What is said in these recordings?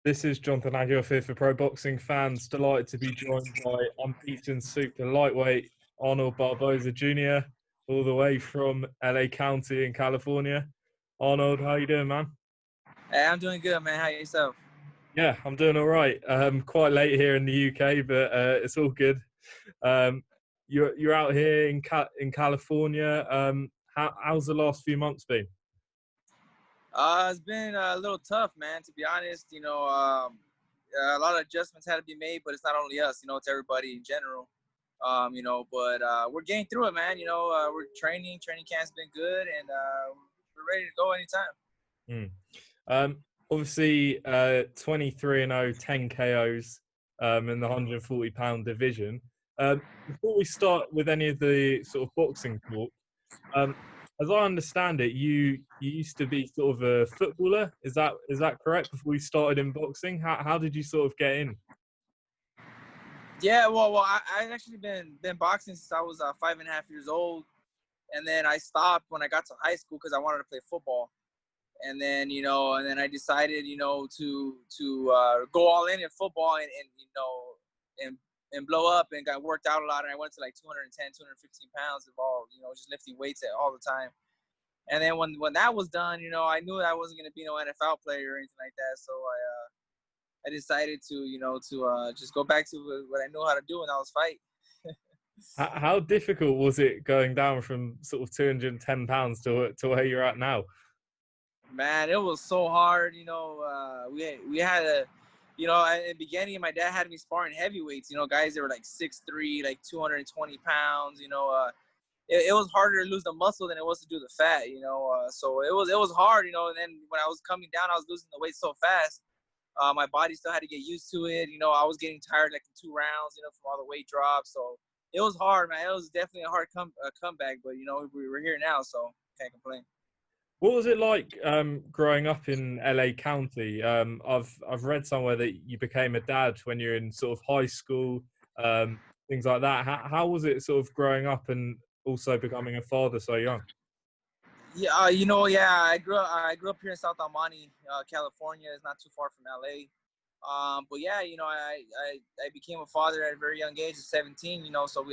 This is Jonathan Aguilar here for Pro Boxing Fans. Delighted to be joined by unbeaten super lightweight Arnold Barboza Jr., all the way from LA County in California. Arnold, how you doing, man? Hey, I'm doing good, man. How yourself? Yeah, I'm doing all right. Quite late here in the UK, but it's all good. You're out here in California. How's the last few months been? It's been a little tough, man. To be honest, a lot of adjustments had to be made, but it's not only us. It's everybody in general. But we're getting through it, man. We're training. Training camp's been good, and we're ready to go anytime. Obviously, 23-0, 10 KOs in the 140-pound division. Before we start with any of the sort of boxing talk, as I understand it, you used to be sort of a footballer. Is that correct? Before you started in boxing, how did you sort of get in? Yeah, well, I actually been boxing since I was 5.5 years old, and then I stopped when I got to high school because I wanted to play football. And then I decided to go all in football and blow up, and got worked out a lot, and I went to like 210 215 pounds of all just lifting weights all the time. And then when that was done, I knew I wasn't going to be no NFL player or anything like that, so I decided to just go back to what I knew how to do, and that was fight. How difficult was it going down from sort of 210 pounds to where you're at now? Man, it was so hard. We had a, in the beginning, my dad had me sparring heavyweights. Guys that were like 6'3", like 220 pounds. It was harder to lose the muscle than it was to do the fat. So it was hard. And then when I was coming down, I was losing the weight so fast. My body still had to get used to it. I was getting tired like in 2 rounds. From all the weight drops. So it was hard, man. It was definitely a hard comeback. But we're here now, so can't complain. What was it like growing up in LA County? I've read somewhere that you became a dad when you're in sort of high school, things like that. How was it sort of growing up and also becoming a father so young? Yeah, I grew up here in South El Monte, California. It's not too far from LA. But yeah, I became a father at a very young age of 17. So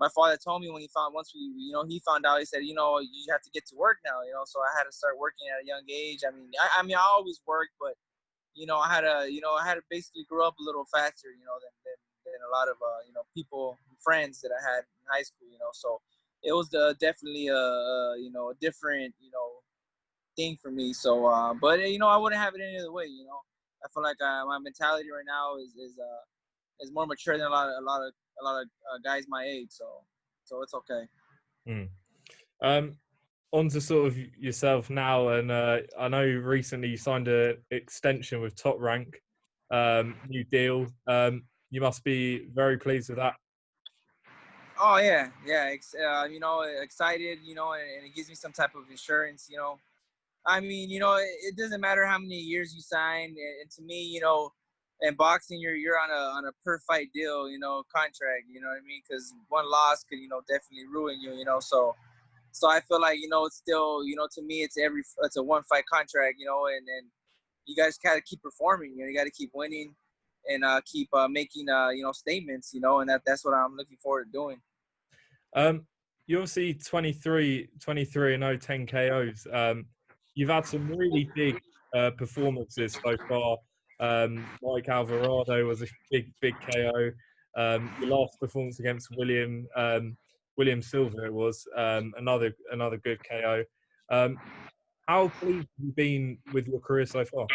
my father told me he found out, he said, you have to get to work now. So I had to start working at a young age. I always worked, but I had to basically grow up a little faster, than a lot of people, friends that I had in high school. So it was definitely a different thing for me. So but I wouldn't have it any other way. I feel like my mentality right now is more mature than a lot of guys my age. So it's okay. On to sort of yourself now, and I know recently you signed an extension with Top Rank, new deal. You must be very pleased with that. Oh yeah. Excited. And it gives me some type of insurance. It doesn't matter how many years you sign, and to me, in boxing, you're on a per fight deal, contract. You know what I mean? Because one loss could, definitely ruin you. So I feel like it's still, to me, it's a one fight contract. And you guys gotta keep performing. You got to keep winning, and keep making statements. And that's what I'm looking forward to doing. You obviously 23-0, 10 KOs. You've had some really big performances so far. Mike Alvarado was a big KO. Your last performance against William Silva, it was another good KO. How pleased have you been with your career so far?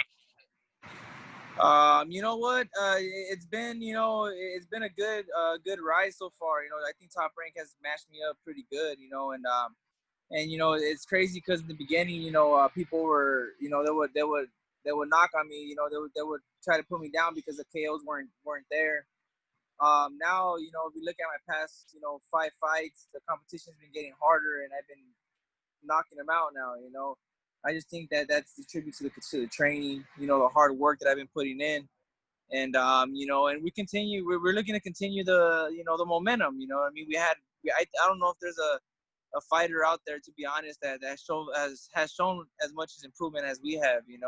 You know what? It's been a good ride so far. I think Top Rank has matched me up pretty good. And it's crazy because in the beginning, people were, they would knock on me. They would try to put me down because the KOs weren't there. Now, if you look at my past, 5 fights, the competition's been getting harder, and I've been knocking them out now. I just think that that's the tribute to the training, the hard work that I've been putting in. And, and we're looking to continue the momentum. I don't know if there's a fighter out there, to be honest, that has shown as much as improvement as we have, and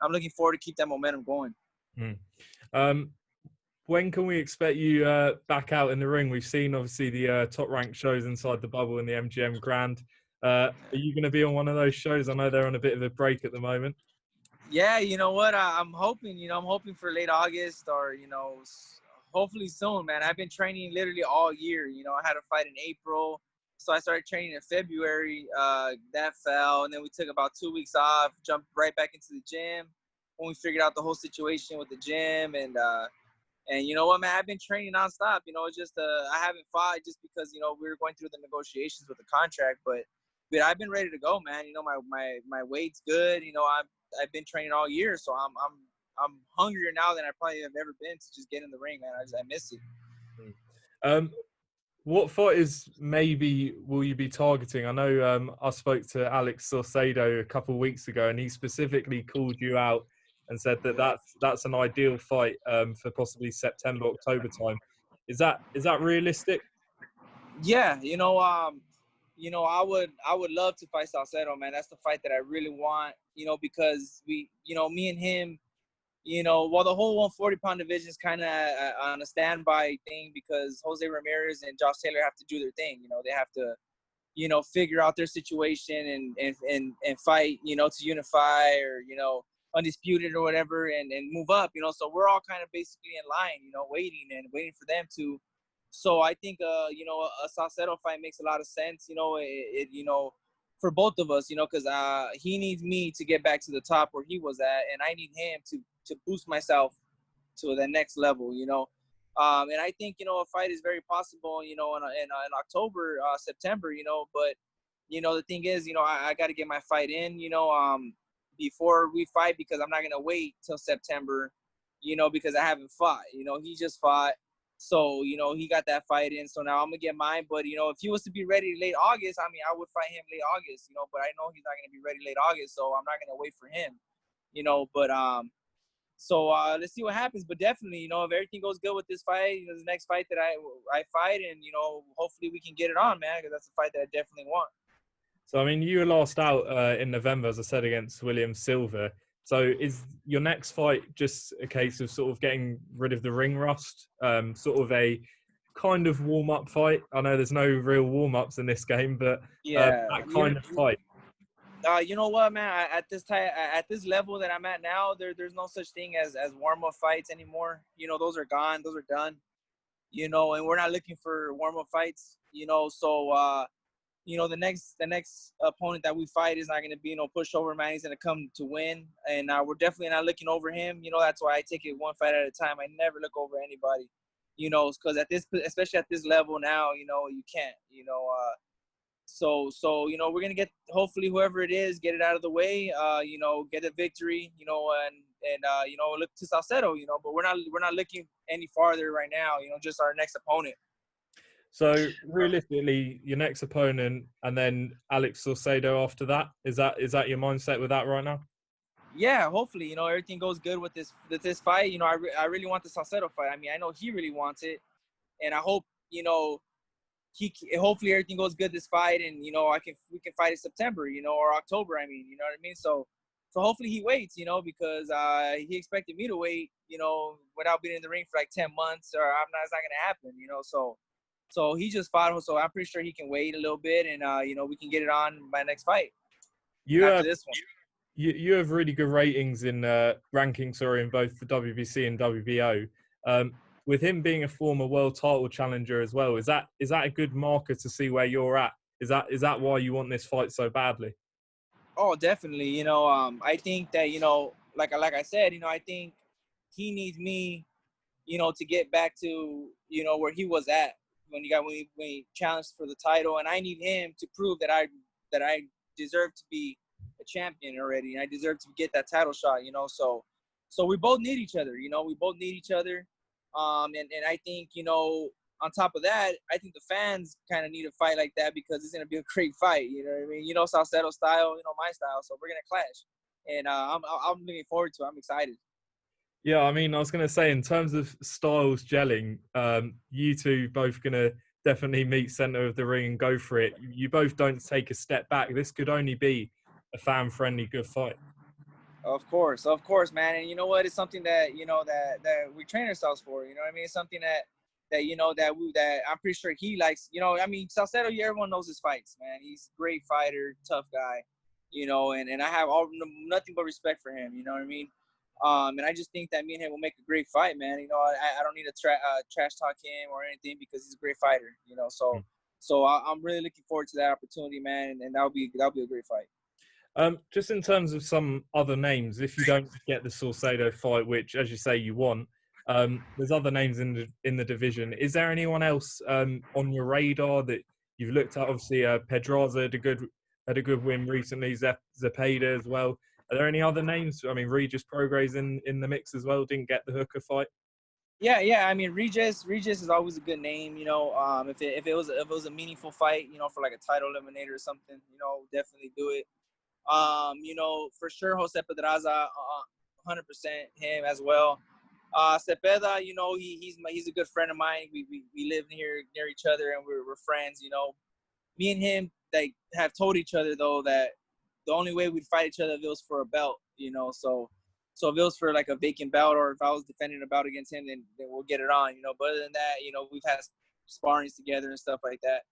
I'm looking forward to keep that momentum going. Mm. When can we expect you back out in the ring? We've seen obviously the top ranked shows inside the bubble in the MGM Grand. Are you going to be on one of those shows? I know they're on a bit of a break at the moment. Yeah, you know what? I'm hoping, I'm hoping for late August or, hopefully soon, man. I've been training literally all year. I had a fight in April. So I started training in February. That fell. And then we took about 2 weeks off, jumped right back into the gym when we figured out the whole situation with the gym. And you know what, man? I've been training nonstop. It's just I haven't fought just because we were going through the negotiations with the contract. But I've been ready to go, man. My weight's good. I've been training all year, so I'm hungrier now than I probably have ever been to just get in the ring, man. I miss it. What fighters maybe will you be targeting? I know I spoke to Alex Saucedo a couple of weeks ago, and he specifically called you out and said that that's an ideal fight for possibly September, October time. Is that realistic? Yeah, I would love to fight Saucedo, man. That's the fight that I really want, because me and him, while the whole 140-pound division is kind of on a standby thing because Jose Ramirez and Josh Taylor have to do their thing. They have to, figure out their situation and fight, to unify or, undisputed or whatever and move up, so we're all kind of basically in line, waiting for them to. So I think, a Saucedo fight makes a lot of sense, for both of us, because he needs me to get back to the top where he was at, and I need him to boost myself to the next level, and I think, a fight is very possible, in October, September, but, the thing is, I got to get my fight in, before we fight because I'm not going to wait till September, because I haven't fought, he just fought. So, he got that fight in. So now I'm going to get mine. But, if he was to be ready late August, I mean, I would fight him late August, but I know he's not going to be ready late August. So I'm not going to wait for him, but, so let's see what happens. But definitely, if everything goes good with this fight, the next fight that I fight and, hopefully we can get it on, man, because that's a fight that I definitely want. So, I mean, you were last out in November, as I said, against William Silva. So is your next fight just a case of sort of getting rid of the ring rust, sort of a kind of warm-up fight? I know there's no real warm-ups in this game, but that kind of fight. You know what, man? At this level that I'm at now, there's no such thing as warm-up fights anymore. Those are gone. Those are done. And we're not looking for warm-up fights. So the next opponent that we fight is not going to be pushover, man. He's going to come to win, and we're definitely not looking over him. That's why I take it one fight at a time. I never look over anybody, because especially at this level now, you can't, So we're gonna get, hopefully whoever it is, get it out of the way, get a victory, and look to Saucedo, but we're not looking any farther right now, just our next opponent. So realistically, your next opponent and then Alex Saucedo after that, is that your mindset with that right now? Yeah, hopefully, everything goes good with this fight. I really want the Saucedo fight. I mean, I know he really wants it, and I hope, hopefully everything goes good this fight, and we can fight in September, or October. I mean, you know what I mean. So hopefully he waits, because he expected me to wait, without being in the ring for like 10 months, or it's not gonna happen, So he just fought, so I'm pretty sure he can wait a little bit, and we can get it on by next fight. After this one. You have really good ratings in rankings, in both the WBC and WBO. With him being a former world title challenger as well, is that a good marker to see where you're at? Is that why you want this fight so badly? Oh, definitely. I think that, like I said, I think he needs me, to get back to, where he was at when he challenged for the title, and I need him to prove that I deserve to be a champion already, and I deserve to get that title shot. So we both need each other. We both need each other. And I think, on top of that, I think the fans kind of need a fight like that because it's going to be a great fight. You know what I mean? Saucedo style, my style. So we're going to clash. And I'm looking forward to it. I'm excited. Yeah, I mean, I was going to say, in terms of styles gelling, you two both going to definitely meet center of the ring and go for it. You both don't take a step back. This could only be a fan-friendly good fight. Of course, man. And you know what? It's something that that we train ourselves for. You know what I mean? It's something that that I'm pretty sure he likes. You know, I mean, Saucedo, everyone knows his fights, man. He's a great fighter, tough guy. You know, and I have nothing but respect for him. You know what I mean? And I just think that me and him will make a great fight, man. You know, I don't need to trash talk him or anything because he's a great fighter. You know, so I'm really looking forward to that opportunity, man, and that'll be a great fight. Just in terms of some other names, if you don't get the Saucedo fight, which, as you say, you want, there's other names in the division. Is there anyone else on your radar that you've looked at? Obviously, Pedraza had a good win recently. Zepeda as well. Are there any other names? I mean, Regis Prograis in the mix as well. Didn't get the hooker fight. Yeah. I mean, Regis is always a good name. You know, if it was a meaningful fight, you know, for like a title eliminator or something, you know, definitely do it. You know, for sure, Jose Pedraza, 100% him as well. Cepeda, you know, he's a good friend of mine. We live here near each other and we're friends. You know, me and him like have told each other though that the only way we'd fight each other if it was for a belt. You know, so if it was for like a vacant belt or if I was defending a belt against him, then we'll get it on. You know, but other than that, you know, we've had sparrings together and stuff like that.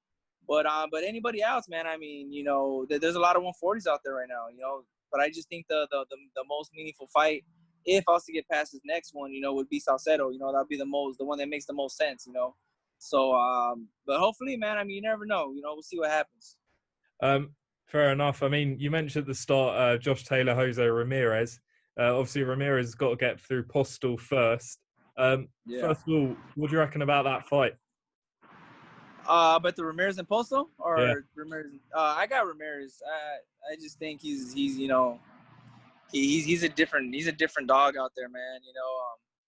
But anybody else, man, I mean, you know, there's a lot of 140s out there right now, you know. But I just think the most meaningful fight, if I was to get past this next one, you know, would be Saucedo. You know, that'd be the one that makes the most sense, you know. So, but hopefully, man, I mean, you never know. You know, we'll see what happens. Fair enough. I mean, you mentioned at the start Josh Taylor, Jose Ramirez. Obviously, Ramirez has got to get through Postal first. First of all, what do you reckon about that fight? But the Ramirez and Postal or Yeah. Ramirez? I got Ramirez. I just think he's you know he's a different dog out there, man. You know,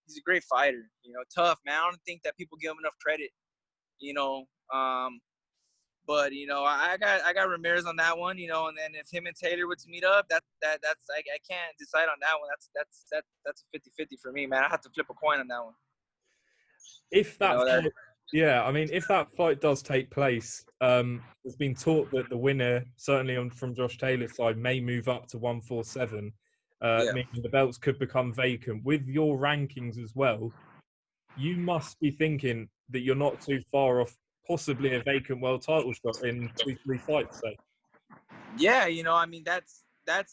he's a great fighter. You know, tough, man. I don't think that people give him enough credit. You know, but you know, I got Ramirez on that one. You know, and then if him and Taylor were to meet up, that's I can't decide on that one. That's a 50-50 for me, man. I have to flip a coin on that one. If that fight, yeah, I mean, if that fight does take place, there's been talk that the winner, certainly from Josh Taylor's side, may move up to 147, meaning the belts could become vacant. With your rankings as well, you must be thinking that you're not too far off possibly a vacant world title shot in 2-3 fights. So. Yeah, you know, I mean, that's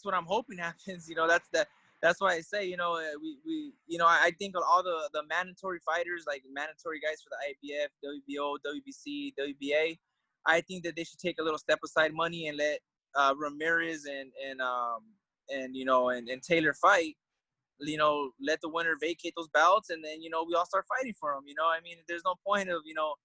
what I'm hoping happens. You know, that's why I say, you know, we you know, I think all the mandatory fighters, like mandatory guys for the IBF, WBO, WBC, WBA, I think that they should take a little step aside money and let Ramirez and you know and Taylor fight. You know, let the winner vacate those belts, and then you know we all start fighting for them. You know, I mean, there's no point of you know,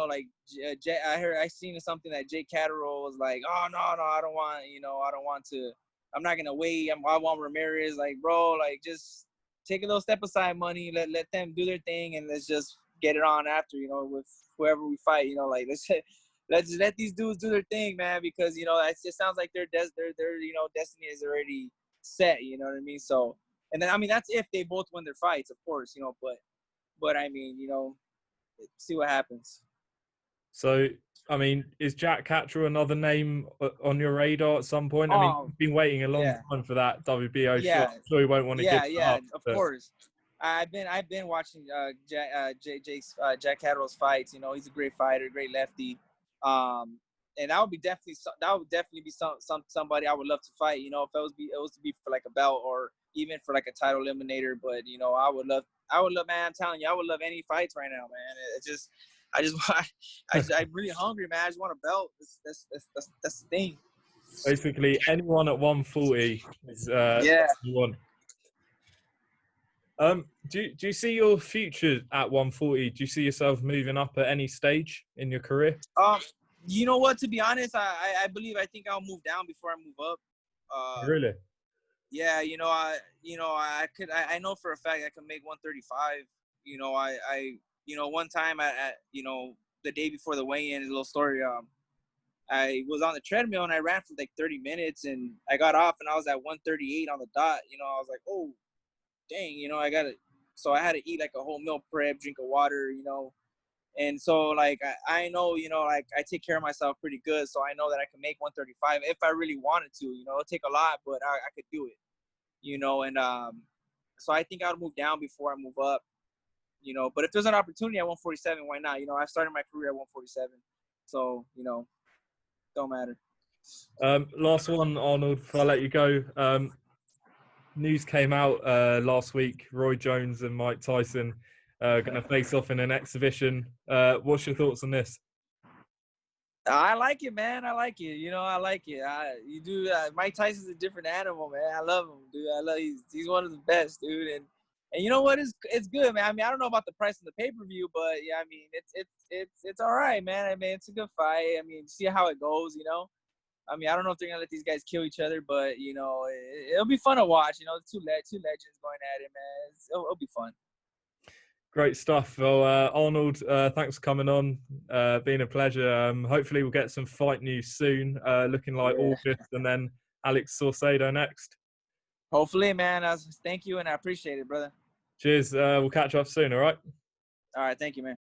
like I seen something that Jack Catterall was like, oh no, I don't want to. I'm not gonna wait. I want Ramirez. Like, bro, like just take a little step aside, money. Let them do their thing, and let's just get it on after. You know, with whoever we fight. You know, like let's just let these dudes do their thing, man. Because you know, it sounds like their you know destiny is already set. You know what I mean? So, and then I mean that's if they both win their fights, of course. You know, but I mean, you know. See what happens. So, I mean, is Jack Catterall another name on your radar at some point? I mean, you've been waiting a long time for that WBO shot. I'm sure you won't want to give it up. Of course. I've been watching Jack Catterall's fights. You know, he's a great fighter, great lefty. And that would definitely be somebody I would love to fight. You know, if it was to be for like a belt or even for like a title eliminator. But you know, I would love, man. I'm telling you, I would love any fights right now, man. I'm really hungry, man. I just want a belt. That's the thing. Basically, anyone at 140 is you want. Do you see your future at 140? Do you see yourself moving up at any stage in your career? You know what? To be honest, I think I'll move down before I move up. Really? Yeah, you know, I know for a fact I can make 135. You know, you know, one time you know, the day before the weigh-in, a little story. I was on the treadmill and I ran for like 30 minutes and I got off and I was at 138 on the dot. You know, I was like, oh, dang, you know, so I had to eat like a whole meal prep, drink of water, you know. And so, like, I know, you know, like, I take care of myself pretty good. So I know that I can make 135 if I really wanted to. You know, it'll take a lot, but I could do it. you know, and so I think I would move down before I move up, you know. But if there's an opportunity at 147, why not? You know, I started my career at 147, so you know, don't matter. Last one, Arnold, before I let you go. News came out last week. Roy Jones and Mike Tyson going to face off in an exhibition. What's your thoughts on this? I like it, man. I like it. You know, I like it. You do. Mike Tyson's a different animal, man. I love him, dude. He's one of the best, dude. And you know what? It's good, man. I mean, I don't know about the price of the pay-per-view, but yeah, I mean, it's all right, man. I mean, it's a good fight. I mean, see how it goes, you know. I mean, I don't know if they're gonna let these guys kill each other, but you know, it'll be fun to watch. You know, two legends going at it, man. It'll be fun. Great stuff. Well, Arnold, thanks for coming on. Been a pleasure. Hopefully, we'll get some fight news soon. Looking like August, and then Alex Saucedo next. Hopefully, man. Thank you, and I appreciate it, brother. Cheers. We'll catch up soon. All right. All right. Thank you, man.